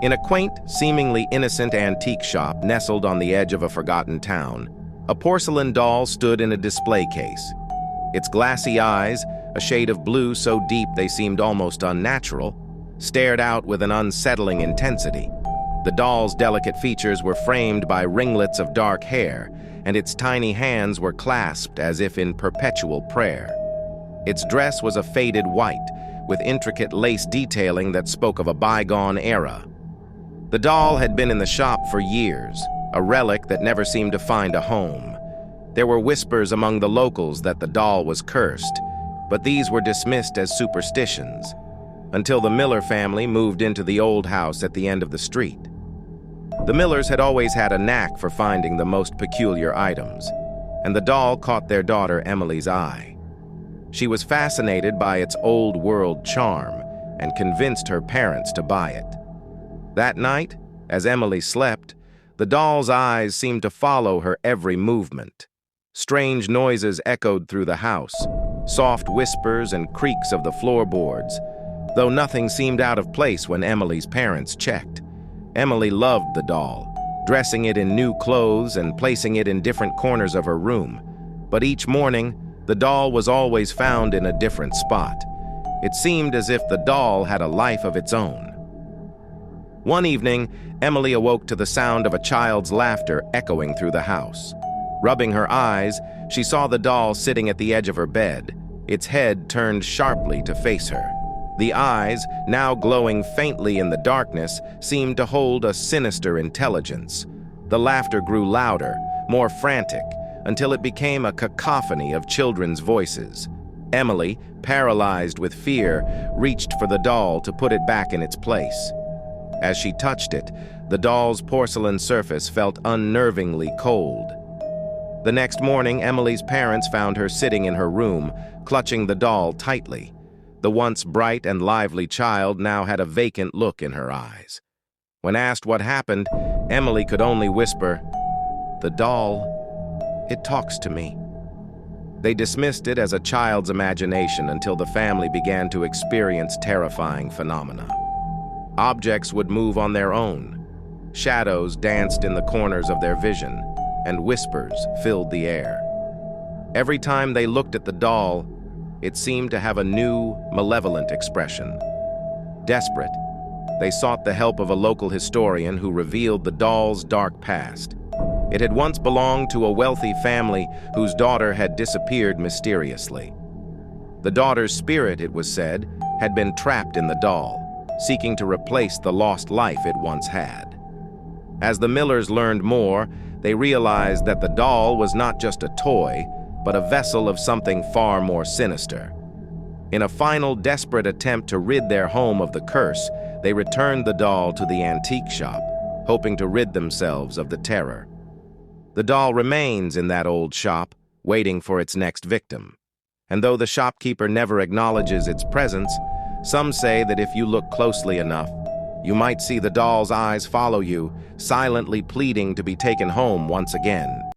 In a quaint, seemingly innocent antique shop nestled on the edge of a forgotten town, a porcelain doll stood in a display case. Its glassy eyes, a shade of blue so deep they seemed almost unnatural, stared out with an unsettling intensity. The doll's delicate features were framed by ringlets of dark hair, and its tiny hands were clasped as if in perpetual prayer. Its dress was a faded white, with intricate lace detailing that spoke of a bygone era. The doll had been in the shop for years, a relic that never seemed to find a home. There were whispers among the locals that the doll was cursed, but these were dismissed as superstitions, until the Miller family moved into the old house at the end of the street. The Millers had always had a knack for finding the most peculiar items, and the doll caught their daughter Emily's eye. She was fascinated by its old-world charm and convinced her parents to buy it. That night, as Emily slept, the doll's eyes seemed to follow her every movement. Strange noises echoed through the house, soft whispers and creaks of the floorboards, though nothing seemed out of place when Emily's parents checked. Emily loved the doll, dressing it in new clothes and placing it in different corners of her room. But each morning, the doll was always found in a different spot. It seemed as if the doll had a life of its own. One evening, Emily awoke to the sound of a child's laughter echoing through the house. Rubbing her eyes, she saw the doll sitting at the edge of her bed, its head turned sharply to face her. The eyes, now glowing faintly in the darkness, seemed to hold a sinister intelligence. The laughter grew louder, more frantic, until it became a cacophony of children's voices. Emily, paralyzed with fear, reached for the doll to put it back in its place. As she touched it, the doll's porcelain surface felt unnervingly cold. The next morning, Emily's parents found her sitting in her room, clutching the doll tightly. The once bright and lively child now had a vacant look in her eyes. When asked what happened, Emily could only whisper, "The doll, it talks to me." They dismissed it as a child's imagination until the family began to experience terrifying phenomena. Objects would move on their own. Shadows danced in the corners of their vision, and whispers filled the air. Every time they looked at the doll, it seemed to have a new, malevolent expression. Desperate, they sought the help of a local historian who revealed the doll's dark past. It had once belonged to a wealthy family whose daughter had disappeared mysteriously. The daughter's spirit, it was said, had been trapped in the doll, seeking to replace the lost life it once had. As the Millers learned more, they realized that the doll was not just a toy, but a vessel of something far more sinister. In a final desperate attempt to rid their home of the curse, they returned the doll to the antique shop, hoping to rid themselves of the terror. The doll remains in that old shop, waiting for its next victim. And though the shopkeeper never acknowledges its presence, some say that if you look closely enough, you might see the doll's eyes follow you, silently pleading to be taken home once again.